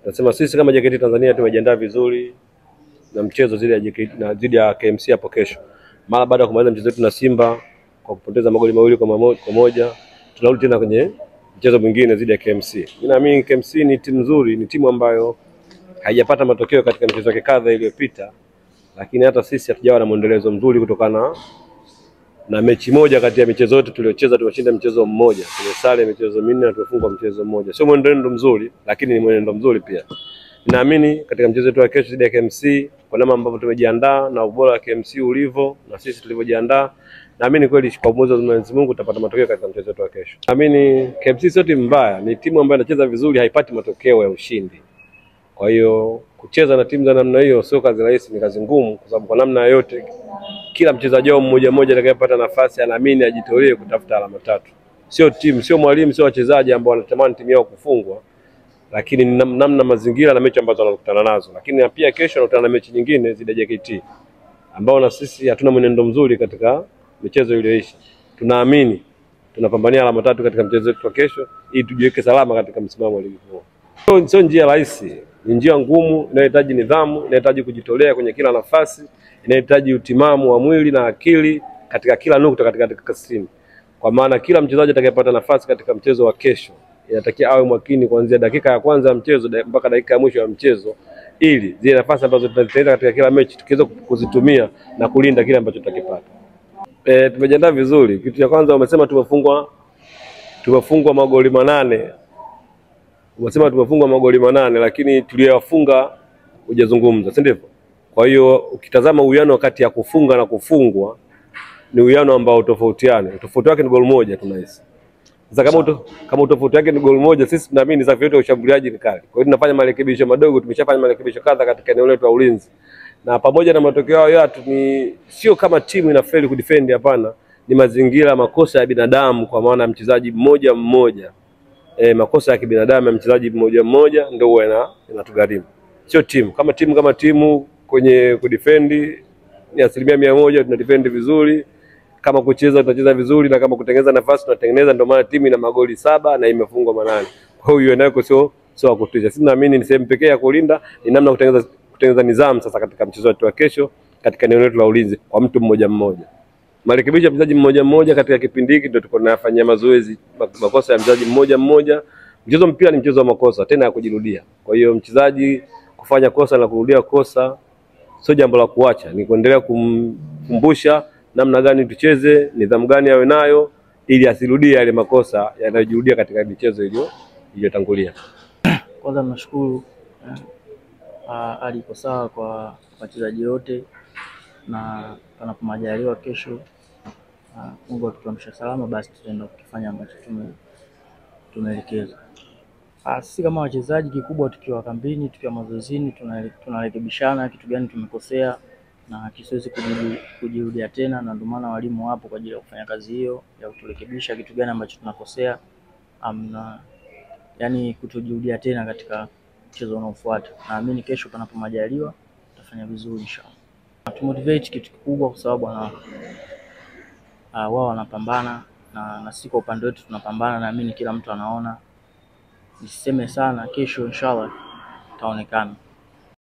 Nasema sisi kama JKT Tanzania tumejiandaa vizuri na mchezo zidi ya JKT na zidi ya KMC hapo kesho. Mara baada ya kumaliza mchezo wetu na Simba kwa kupoteza magoli mawili kwa moja, tunarudi tena kwenye mchezo mwingine zidi ya KMC. Mimi naamini KMC ni timu nzuri, ni timu ambayo haijapata matokeo katika mchezo wake kadhaa iliyopita, lakini hata sisi hatujawa na muendelezo mzuri kutokana na mechi moja kati ya michezo yote tuliocheza tumeshinda mchezo mmoja. Tumesale michezo minne na tumefungwa mchezo mmoja. Sio mwenendo mzuri, lakini ni mwenendo mzuri pia. Naamini katika mchezo wetu wa kesho dhidi ya KMC, kwa namna ambavyo tumejiandaa na ubora wa KMC ulivyo na sisi tulivyojiandaa, naamini kweli kwa uwezo wa Mwenyezi Mungu tutapata matokeo katika mchezo wetu wa kesho. Naamini KMC sio timu mbaya, ni timu ambayo inacheza vizuri, haipati matokeo ya ushindi. Kwa hiyo kucheza na timu za namna hiyo sio kazi rahisi, ni kazi ngumu, kwa sababu kwa namna yote kila mchezaji mmoja mmoja atakayepata nafasi anaamini ajitolee kutafuta alama tatu. Sio timu, sio mwalimu, sio wachezaji ambao wanatamani timu yao kufungwa, lakini namna mazingira na mechi ambazo wanakutana nazo. Lakini pia kesho wanakutana na mechi nyingine zidi ya JKT ambao na sisi hatuna mwenendo mzuri katika michezo iliyoisha. Tunaamini tunapambania alama tatu katika mchezo wetu wa kesho ili tujiweke salama katika msimamo wa ligi kuu. Sio njia rahisi, ni njia ngumu, inahitaji nidhamu, inahitaji kujitolea kwenye kila nafasi, inahitaji utimamu wa mwili na akili katika kila nukta katika kasini. Kwa maana kila mchezaji atakayepata nafasi katika mchezo wa kesho inatakiwa awe makini kuanzia dakika ya kwanza ya mchezo mpaka dakika ya mwisho ya mchezo, ili zile nafasi ambazo tutazitenga katika kila mechi tukiweza kuzitumia na kulinda kile ambacho tutakipata. Tumejiandaa vizuri. Kitu cha kwanza umesema tumefungwa magoli 8. Umesema tumefungwa magoli 8, lakini tuliyofunga hujazungumza, si ndivyo? Kwa hiyo ukitazama uwiano kati ya kufunga na kufungwa ni uwiano ambao utofautiane. Utofauti wake ni goli moja tunahisi. Sasa kama utofauti wake ni goli moja, sisi tunaamini safu yetu ya ushambuliaji ni kali. Kwa hiyo tunafanya marekebisho madogo, tumeshafanya marekebisho kadha katika eneo letu la ulinzi. Na pamoja na matokeo hayo yote ni sio kama timu inafeli kudefend, hapana. Ni mazingira, makosa ya binadamu, kwa maana mchezaji mmoja mmoja. Makosa ya kibinadamu ya mchezaji mmoja mmoja ndio huwa inatugharimu. Sio timu. Kama timu kwenye kudefend ni 100% tunadefend vizuri. Kama kucheza tunacheza vizuri, na kama kutengeneza nafasi tunatengeneza. Ndio maana timu ina magoli 7 na imefungwa 8. Kwa hiyo nayo sio kutisha. Sisi naamini ni sehemu pekee ya kulinda, ni namna kutengeneza nidhamu sasa katika mchezo wetu wa kesho katika eneo letu la ulinzi kwa mtu mmoja mmoja. Marekebisho ya mchezaji mmoja mmoja katika kipindi hiki ndio tuko tunafanyia mazoezi. Makosa ya mchezaji mmoja mmoja. Mchezo mpira ni mchezo wa makosa tena ya kujirudia. Kwa hiyo mchezaji kufanya kosa na kurudia kosa sio jambo la kuacha, ni kuendelea kumkumbusha namna gani tucheze, nidhamu gani awe nayo ili asirudie yale makosa yanayojirudia katika michezo iliyotangulia. Kwanza nashukuru hali iko sawa kwa wachezaji wote, na panapo majaliwa kesho Mungu tukiamsha salama, basi tutaenda kufanya ambacho tumeelekezwa. Sisi kama wachezaji, kikubwa tukiwa kambini, tukiwa mazoezini, tunarekebishana kitu gani tumekosea na kisiwezi kujirudia tena, na ndio maana walimu wapo kwa ajili ya kufanya kazi hiyo ya kuturekebisha kitu gani ambacho tunakosea, yani kutojirudia tena katika mchezo unaofuata. Naamini kesho panapo majaliwa tutafanya vizuri inshallah. Tumotivate kitu kikubwa kwa sababu wao wanapambana na sisi kwa upande wetu tunapambana, naamini kila mtu anaona. Nisiseme sana, kesho inshallah taonekana.